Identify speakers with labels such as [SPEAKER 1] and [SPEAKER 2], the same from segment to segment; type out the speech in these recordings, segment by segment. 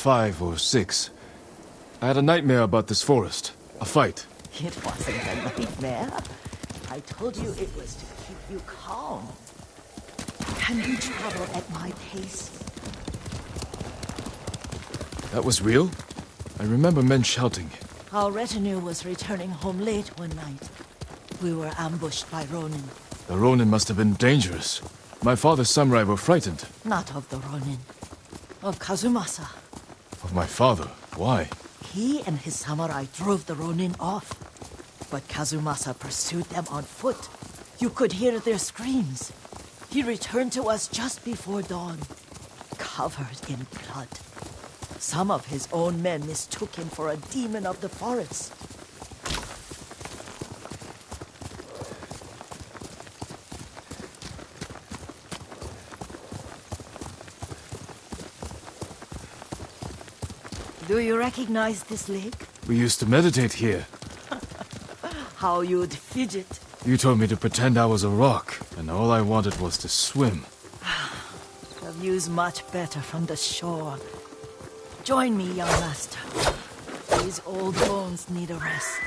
[SPEAKER 1] 5 or 6. I had a nightmare about this forest. A fight.
[SPEAKER 2] It wasn't a nightmare. I told you it was to keep you calm. Can you travel at my pace?
[SPEAKER 1] That was real? I remember men shouting.
[SPEAKER 2] Our retinue was returning home late one night. We were ambushed by Ronin.
[SPEAKER 1] The Ronin must have been dangerous. My father's samurai were frightened.
[SPEAKER 2] Not of the Ronin. Of Kazumasa.
[SPEAKER 1] Of my father? Why?
[SPEAKER 2] He and his samurai drove the Ronin off. But Kazumasa pursued them on foot. You could hear their screams. He returned to us just before dawn, covered in blood. Some of his own men mistook him for a demon of the forest. Do you recognize this lake?
[SPEAKER 1] We used to meditate here.
[SPEAKER 2] How you'd fidget.
[SPEAKER 1] You told me to pretend I was a rock, and all I wanted was to swim.
[SPEAKER 2] The view's much better from the shore. Join me, young master. These old bones need a rest.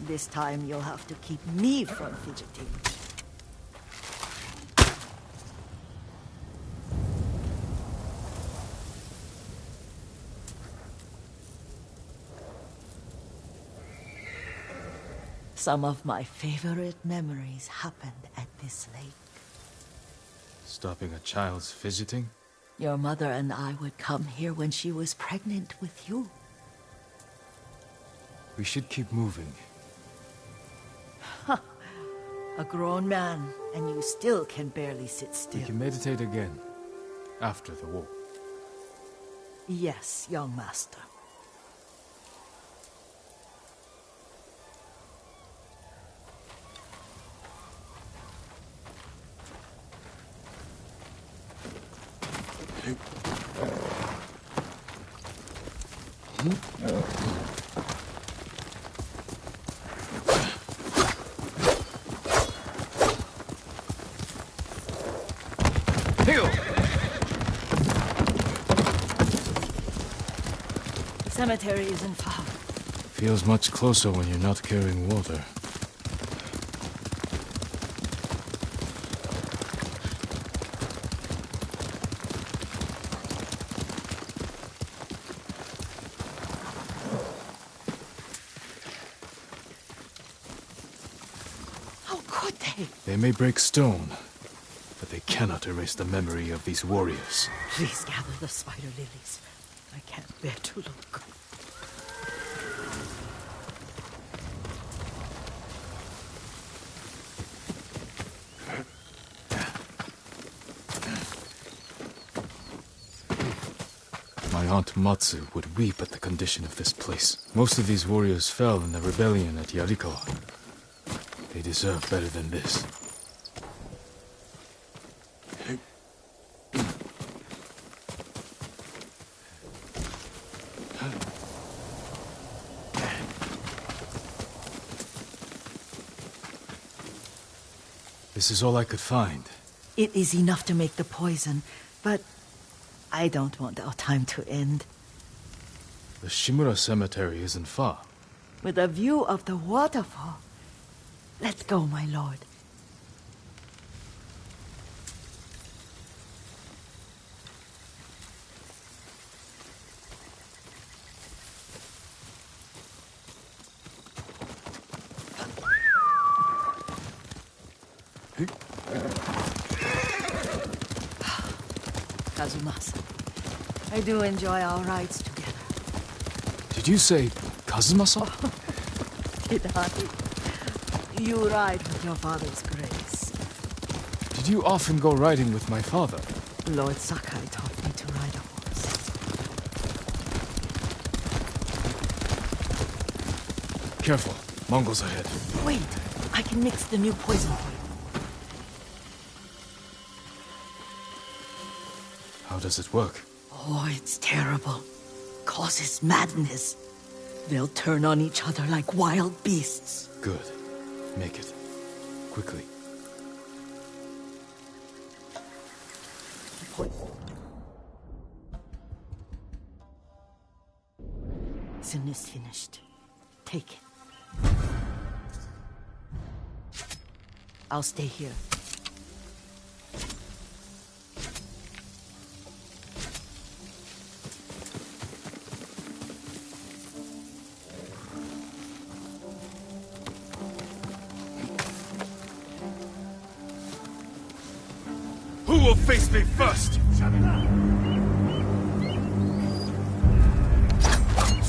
[SPEAKER 2] This time you'll have to keep me from fidgeting. Some of my favorite memories happened at this lake.
[SPEAKER 1] Stopping a child's fidgeting?
[SPEAKER 2] Your mother and I would come here when she was pregnant with you.
[SPEAKER 1] We should keep moving.
[SPEAKER 2] A grown man, and you still can barely sit still.
[SPEAKER 1] We can meditate again, after the war.
[SPEAKER 2] Yes, young master. The cemetery isn't far.
[SPEAKER 1] Feels much closer when you're not carrying water.
[SPEAKER 2] How could they?
[SPEAKER 1] They may break stone, but they cannot erase the memory of these warriors.
[SPEAKER 2] Please gather the spider lilies. I can't bear to look.
[SPEAKER 1] My aunt Matsu would weep at the condition of this place. Most of these warriors fell in the rebellion at Yarikawa. They deserve better than this. This is all I could find.
[SPEAKER 2] It is enough to make the poison, but I don't want our time to end.
[SPEAKER 1] The Shimura Cemetery isn't far.
[SPEAKER 2] With a view of the waterfall. Let's go, my lord. Kazumasa, I do enjoy our rides together.
[SPEAKER 1] Did you say Kazumasa?
[SPEAKER 2] Did I? You ride with your father's grace.
[SPEAKER 1] Did you often go riding with my father?
[SPEAKER 2] Lord Sakai taught me to ride a horse.
[SPEAKER 1] Careful. Mongols ahead.
[SPEAKER 2] Wait, I can mix the new poison for you.
[SPEAKER 1] How does it work?
[SPEAKER 2] Oh, Oh, it's terrible. Causes madness. They'll turn on each other like wild beasts.
[SPEAKER 1] Good. Make it. Quickly.
[SPEAKER 2] Sin is finished. Take it. I'll stay here.
[SPEAKER 1] Who will face me first?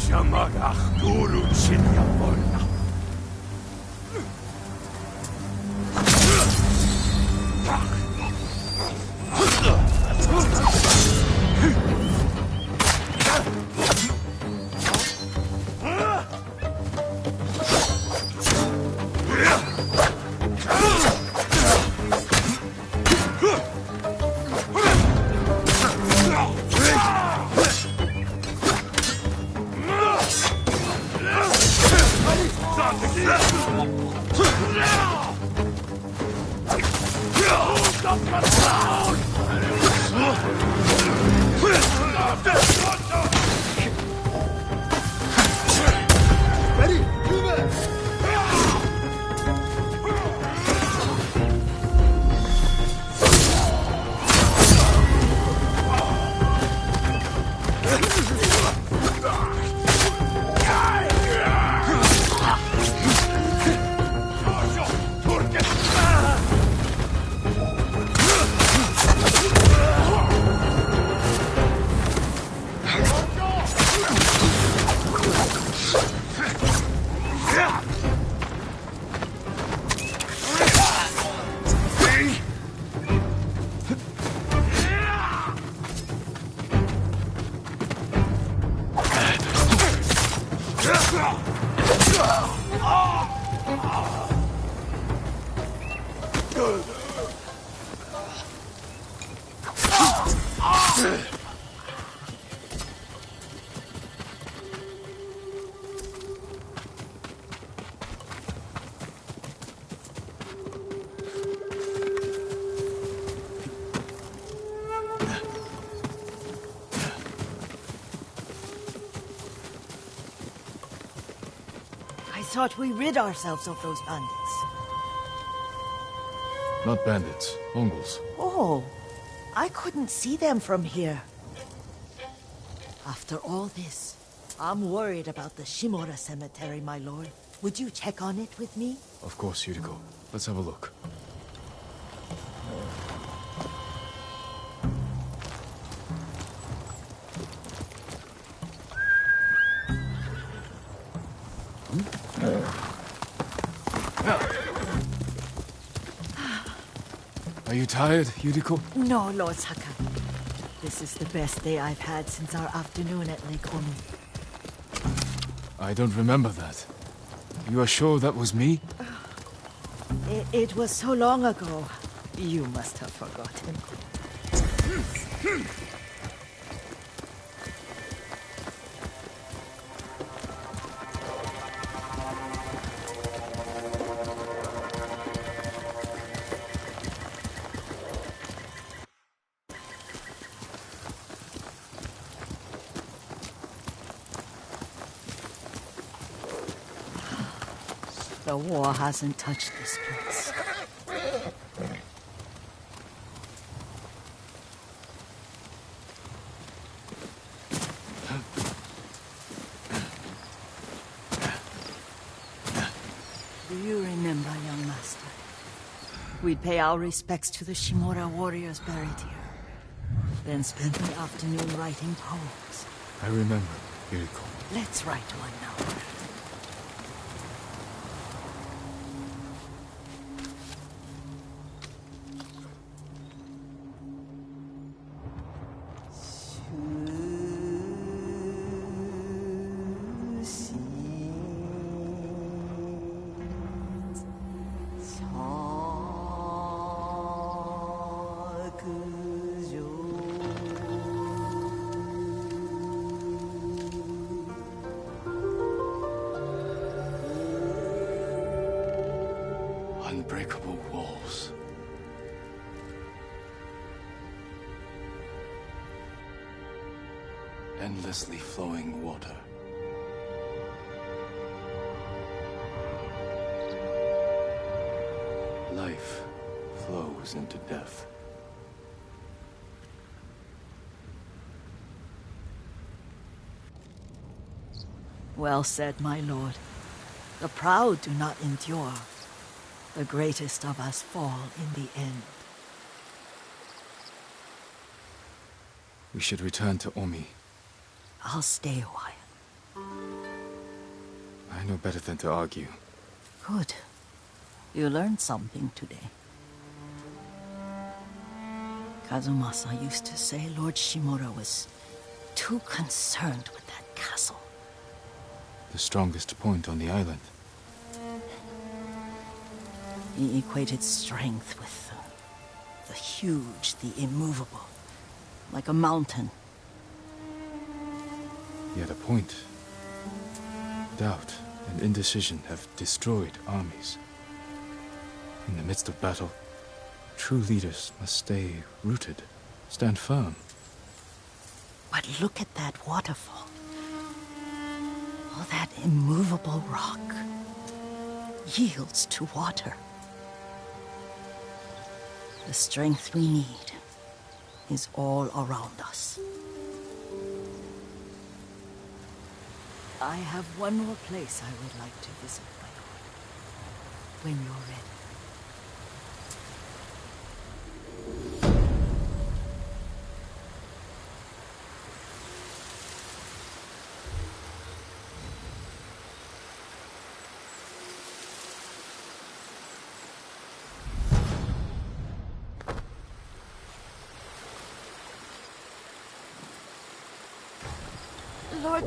[SPEAKER 1] Shamarach Guru Chidyavorna.
[SPEAKER 2] I thought we rid ourselves of those bandits.
[SPEAKER 1] Not bandits, Mongols.
[SPEAKER 2] Oh, I couldn't see them from here. After all this, I'm worried about the Shimura cemetery, my lord. Would you check on it with me?
[SPEAKER 1] Of course, Yuriko. Let's have a look. Are you tired, Yuriko?
[SPEAKER 2] No, Lord Sakai. This is the best day I've had since our afternoon at Lake Omi.
[SPEAKER 1] I don't remember that. You are sure that was me?
[SPEAKER 2] It was so long ago. You must have forgotten. The war hasn't touched this place. Do you remember, young master? We'd pay our respects to the Shimura warriors buried here. Then spend the afternoon writing poems.
[SPEAKER 1] I remember, Yuriko.
[SPEAKER 2] Let's write one now.
[SPEAKER 3] endlessly flowing water. Life flows into death.
[SPEAKER 2] Well said, my lord. The proud do not endure. The greatest of us fall in the end.
[SPEAKER 1] We should return to Omi.
[SPEAKER 2] I'll stay a while.
[SPEAKER 1] I know better than to argue.
[SPEAKER 2] Good. You learned something today. Kazumasa used to say Lord Shimura was too concerned with that castle.
[SPEAKER 1] The strongest point on the island.
[SPEAKER 2] He equated strength with the huge, the immovable, like a mountain.
[SPEAKER 1] Yet a point. Doubt and indecision have destroyed armies. In the midst of battle, true leaders must stay rooted, stand firm.
[SPEAKER 2] But look at that waterfall. All that immovable rock yields to water. The strength we need is all around us. I have one more place I would like to visit, my lord. When you're ready. Lord...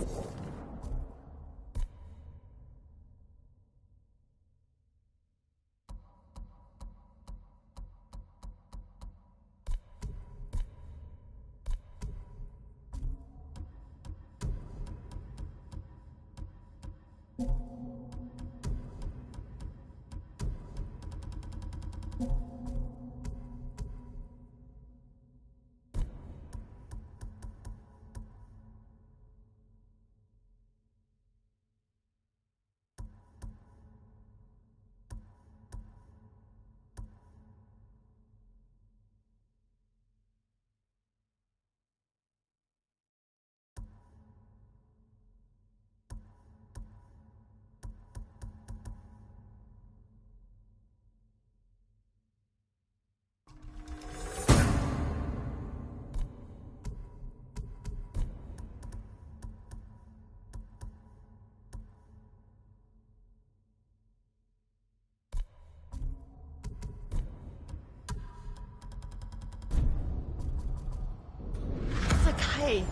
[SPEAKER 2] Sakai!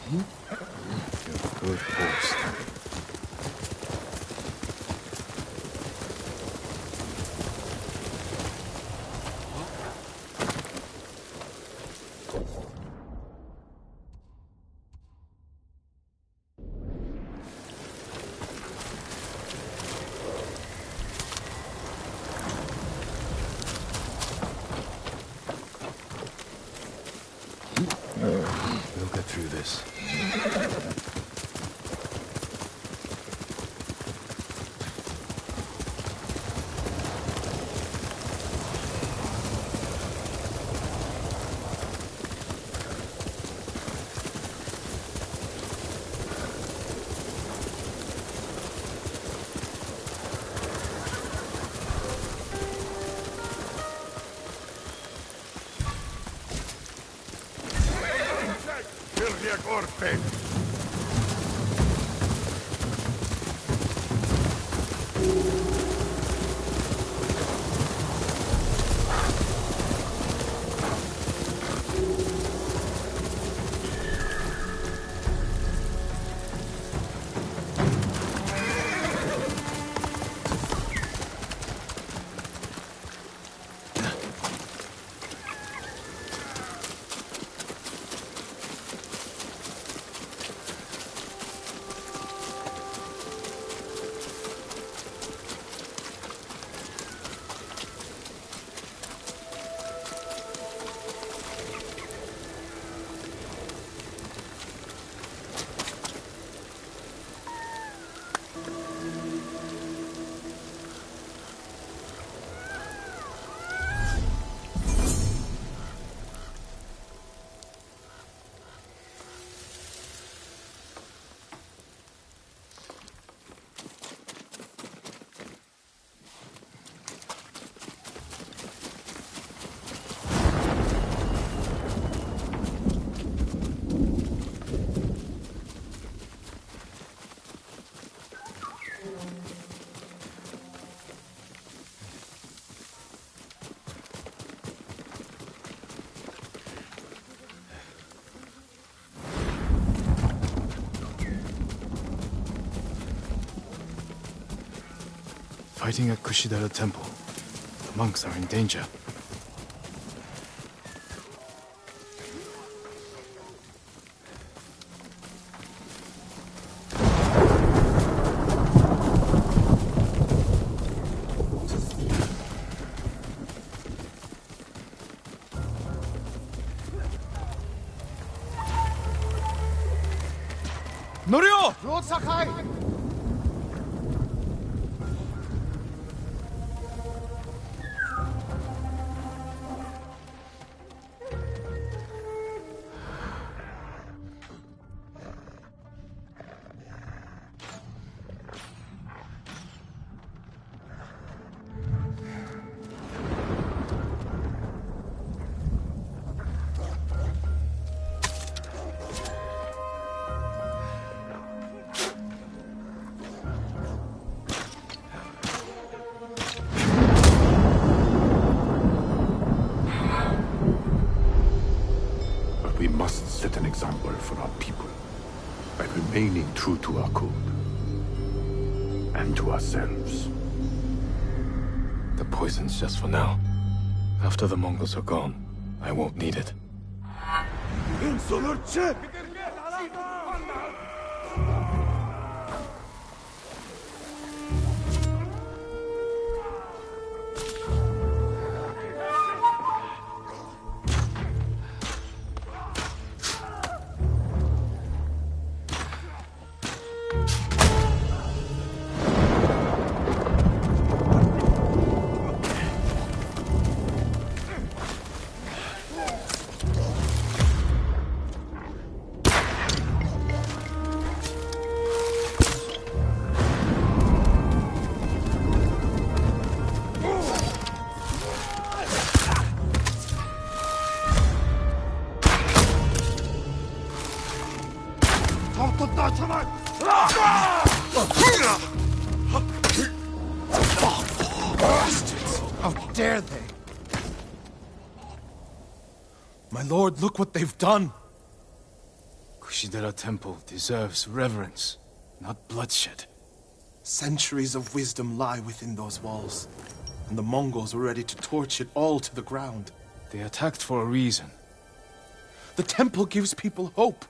[SPEAKER 1] You're a good horse. We'll get through this. Fighting at Kushidara Temple. The monks are in danger. Norio! Lord Sakai!
[SPEAKER 4] We must set an example for our people by remaining true to our code and to ourselves.
[SPEAKER 1] The poison's just for now. After the Mongols are gone, I won't need it.
[SPEAKER 5] Bastards! How dare they? My lord, look what they've done!
[SPEAKER 1] Kushidara Temple deserves reverence, not bloodshed.
[SPEAKER 5] Centuries of wisdom lie within those walls, and the Mongols were ready to torch it all to the ground.
[SPEAKER 1] They attacked for a reason.
[SPEAKER 5] The temple gives people hope.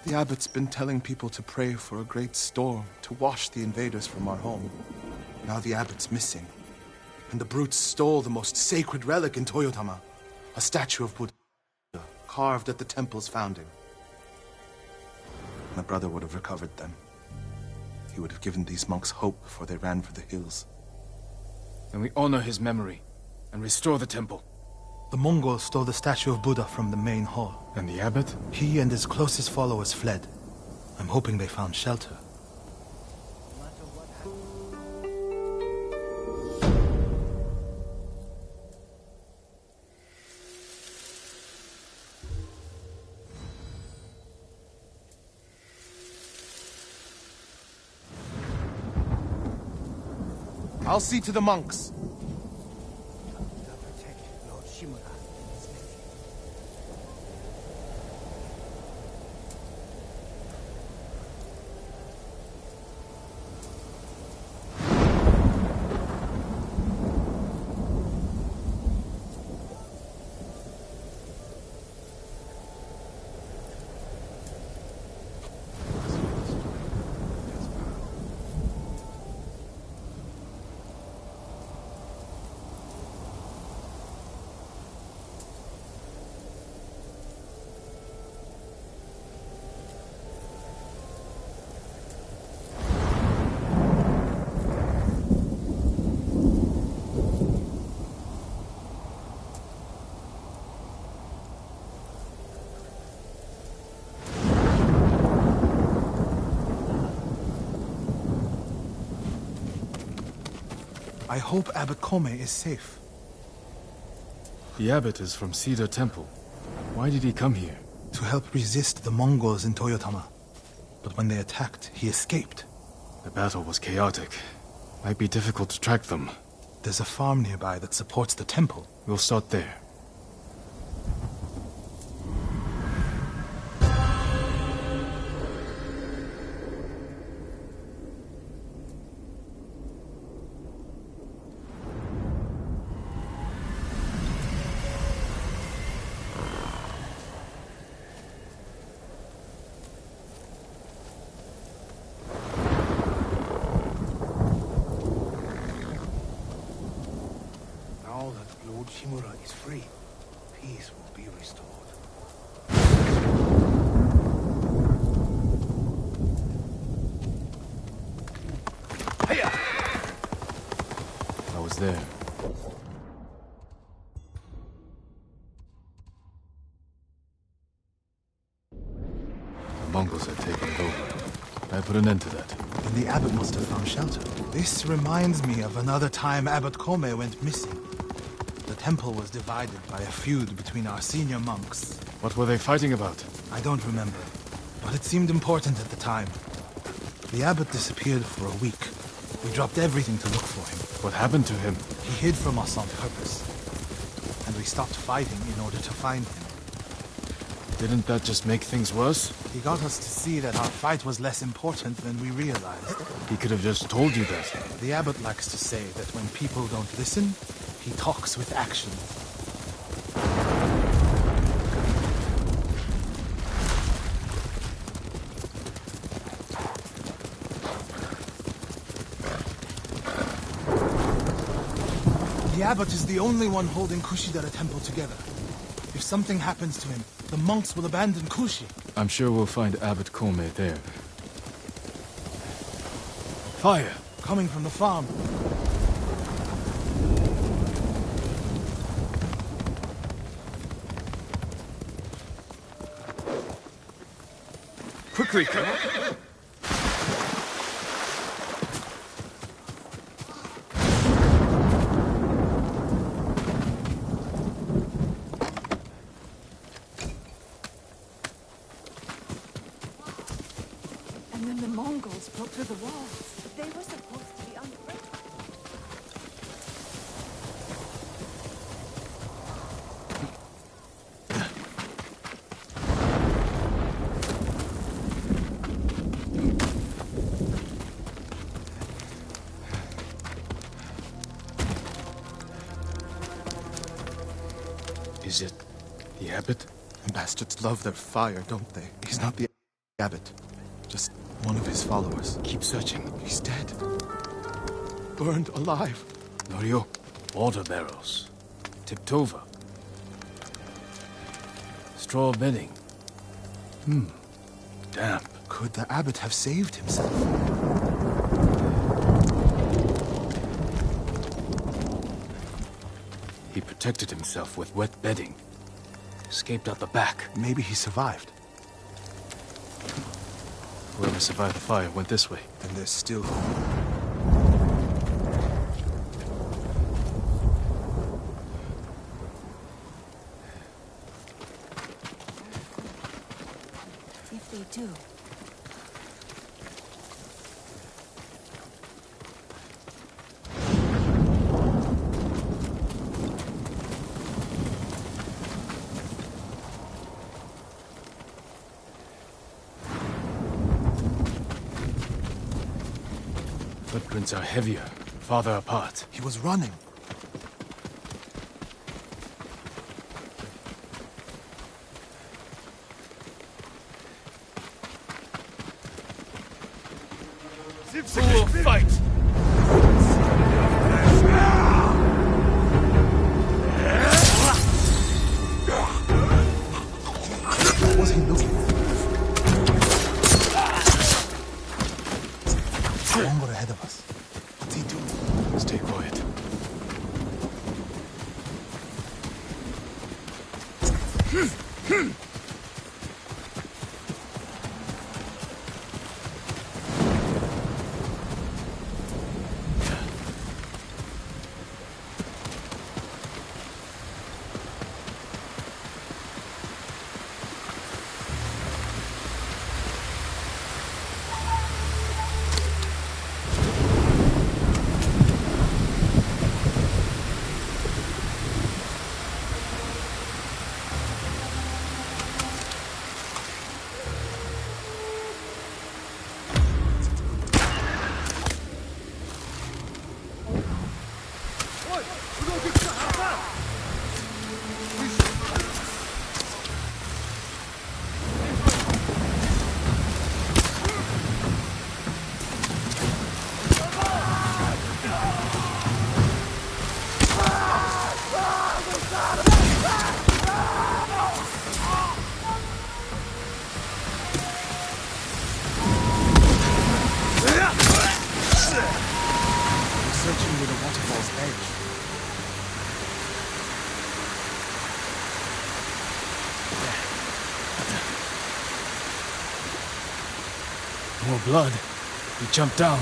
[SPEAKER 5] The abbot's been telling people to pray for a great storm to wash the invaders from our home. Now the abbot's missing, and the brutes stole the most sacred relic in Toyotama, a statue of Buddha. carved at the temple's founding. My brother would have recovered them. He would have given these monks hope before they ran for the hills.
[SPEAKER 1] Then we honor his memory and restore the temple.
[SPEAKER 6] The Mongols stole the statue of Buddha from the main hall.
[SPEAKER 1] And the abbot?
[SPEAKER 6] He and his closest followers fled. I'm hoping they found shelter.
[SPEAKER 5] I'll see to the monks.
[SPEAKER 6] I hope Abbot Kome is safe.
[SPEAKER 1] The abbot is from Cedar Temple. Why did he come here?
[SPEAKER 6] To help resist the Mongols in Toyotama. But when they attacked, he escaped.
[SPEAKER 1] The battle was chaotic. Might be difficult to track them.
[SPEAKER 6] There's a farm nearby that supports the temple.
[SPEAKER 1] We'll start there.
[SPEAKER 7] Now that Lord Shimura is free, peace will be restored.
[SPEAKER 1] I was there. The Mongols had taken it over. I put an end to that.
[SPEAKER 6] Then the abbot must have found shelter. This reminds me of another time Abbot Kome went missing. The temple was divided by a feud between our senior monks.
[SPEAKER 1] What were they fighting about?
[SPEAKER 6] I don't remember, but it seemed important at the time. The abbot disappeared for a week. We dropped everything to look for him.
[SPEAKER 1] What happened to him?
[SPEAKER 6] He hid from us on purpose. And we stopped fighting in order to find him.
[SPEAKER 1] Didn't that just make things worse?
[SPEAKER 6] He got us to see that our fight was less important than we realized.
[SPEAKER 1] He could have just told you that.
[SPEAKER 6] The abbot likes to say that when people don't listen, he talks with action. The abbot is the only one holding Kushidara Temple together. If something happens to him, the monks will abandon Kushi.
[SPEAKER 1] I'm sure we'll find Abbot Kome there. Fire!
[SPEAKER 6] Coming from the farm.
[SPEAKER 1] Quickly, come on!
[SPEAKER 8] And then the Mongols broke through the walls. They were supposed to be unafraid.
[SPEAKER 1] Is it the abbot?
[SPEAKER 5] Bastards love their fire, don't they? He's not the abbot. Just one of his followers.
[SPEAKER 1] Keep searching.
[SPEAKER 5] He's dead. Burned alive.
[SPEAKER 1] Norio, water barrels. Tipped over. straw bedding. Damp.
[SPEAKER 6] Could the abbot have saved himself?
[SPEAKER 1] He protected himself with wet bedding. Escaped out the back.
[SPEAKER 6] Maybe he survived.
[SPEAKER 1] Whoever survived the fire went this way.
[SPEAKER 6] Then there's still hope.
[SPEAKER 8] If they do,
[SPEAKER 1] Footprints are heavier, farther apart.
[SPEAKER 6] He was running.
[SPEAKER 1] Who will fight?
[SPEAKER 6] What was he looking for? Longer ahead of us. What's he doing?
[SPEAKER 1] Stay quiet.
[SPEAKER 6] Searching near the waterfall's edge.
[SPEAKER 1] More blood. He jumped down.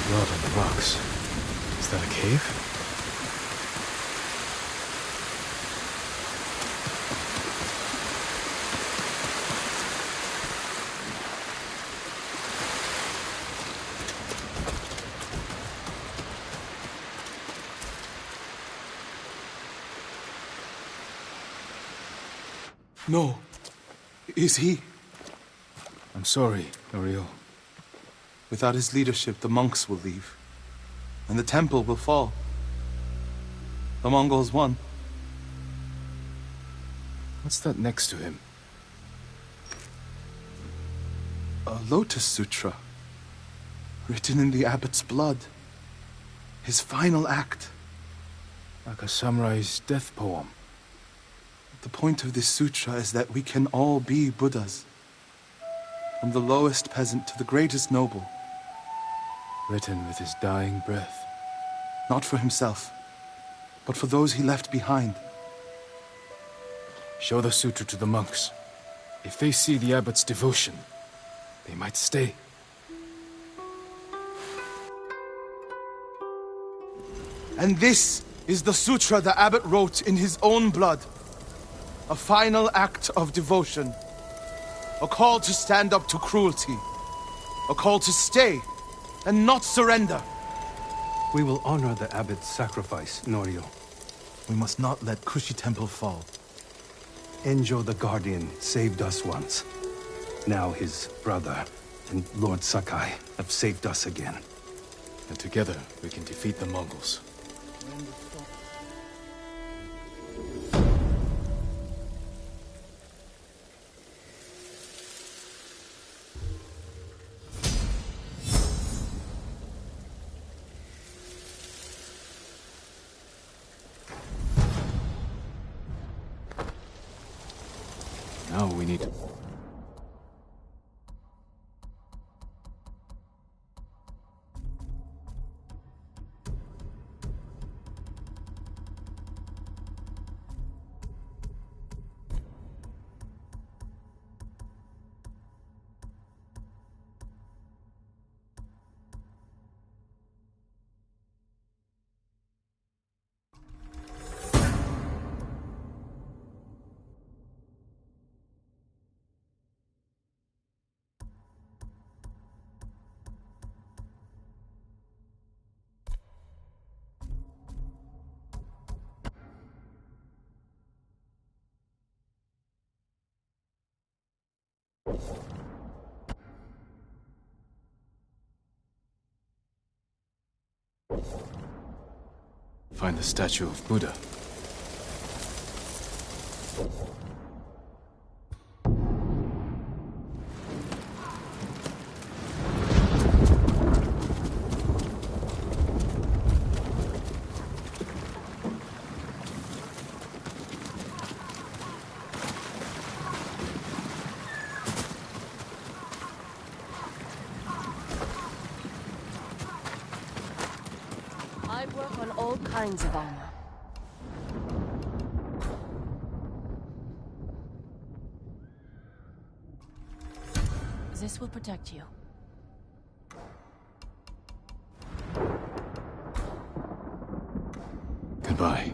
[SPEAKER 1] Blood on the rocks. Is that a cave?
[SPEAKER 5] No. Is he?
[SPEAKER 1] I'm sorry, Ariel.
[SPEAKER 5] Without his leadership, the monks will leave. And the temple will fall. The Mongols won.
[SPEAKER 1] What's that next to him?
[SPEAKER 5] A Lotus Sutra. Written in the abbot's blood. His final act.
[SPEAKER 1] Like a samurai's death poem.
[SPEAKER 5] The point of this sutra is that we can all be Buddhas. From the lowest peasant to the greatest noble.
[SPEAKER 1] Written with his dying breath.
[SPEAKER 5] Not for himself, but for those he left behind.
[SPEAKER 1] Show the sutra to the monks. If they see the abbot's devotion, they might stay.
[SPEAKER 5] And this is the sutra the abbot wrote in his own blood. A final act of devotion. A call to stand up to cruelty. A call to stay and not surrender.
[SPEAKER 9] We will honor the abbot's sacrifice, Norio.
[SPEAKER 6] We must not let Kushi Temple fall.
[SPEAKER 9] Enjo the Guardian saved us once. Now his brother and Lord Sakai have saved us again.
[SPEAKER 1] And together, we can defeat the Mongols. Now we need to... find the statue of Buddha.
[SPEAKER 10] I work on all kinds of armor. This will protect you.
[SPEAKER 1] Goodbye.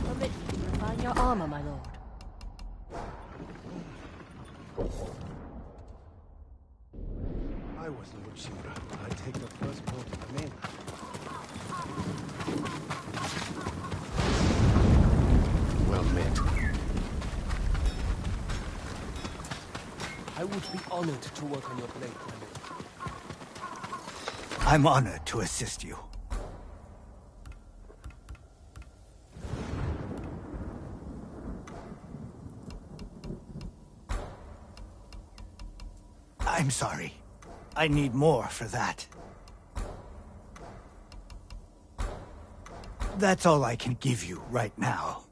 [SPEAKER 10] Permit me to refine your armor, my lord.
[SPEAKER 7] I was Lord Shimura. I take the first port of the mainland.
[SPEAKER 1] Well met.
[SPEAKER 11] I would be honored to work on your blade, my lord.
[SPEAKER 7] I'm honored to assist you. I'm sorry. I need more for that. That's all I can give you right now.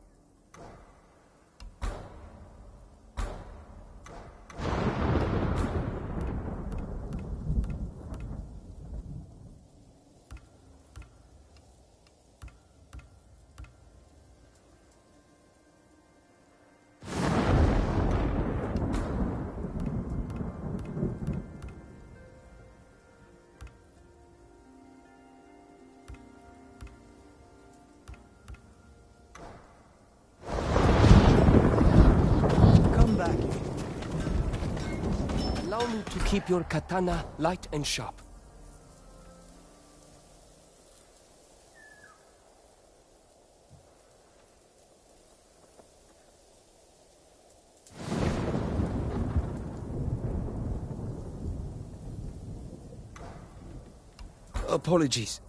[SPEAKER 11] Allow me to keep your katana light and sharp. Apologies.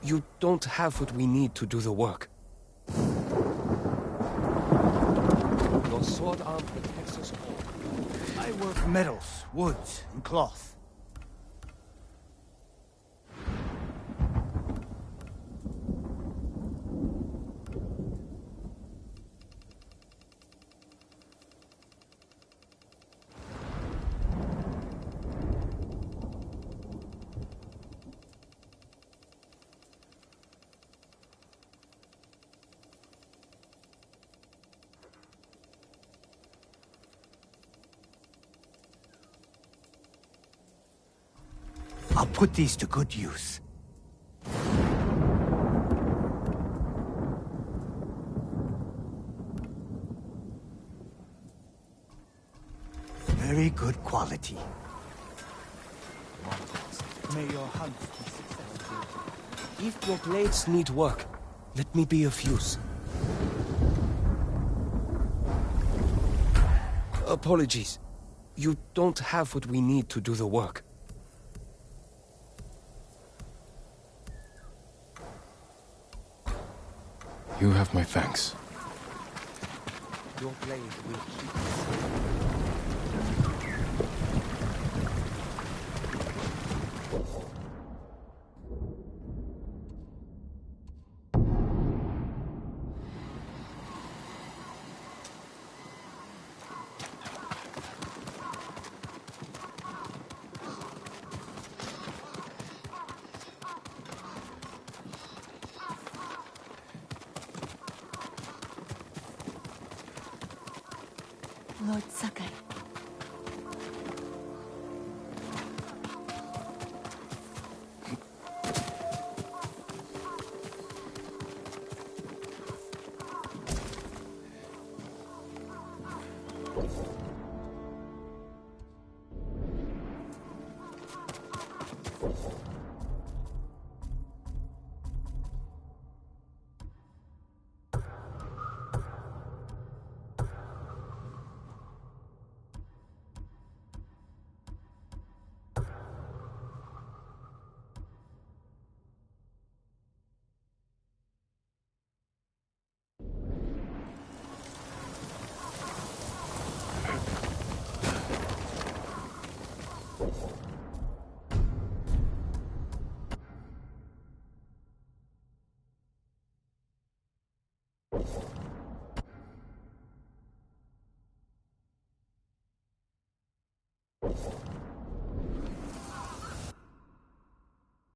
[SPEAKER 11] You don't have what we need to do the work. Your sword arm protects us all.
[SPEAKER 7] I work metals, woods, and cloth. I'll put these to good use. very good quality.
[SPEAKER 6] May your hunt be successful.
[SPEAKER 11] If your blades need work, let me be of use. Apologies. You don't have what we need to do the work.
[SPEAKER 1] You have my thanks.
[SPEAKER 11] Your blade will keep us.
[SPEAKER 8] Lord Sakai.
[SPEAKER 11] You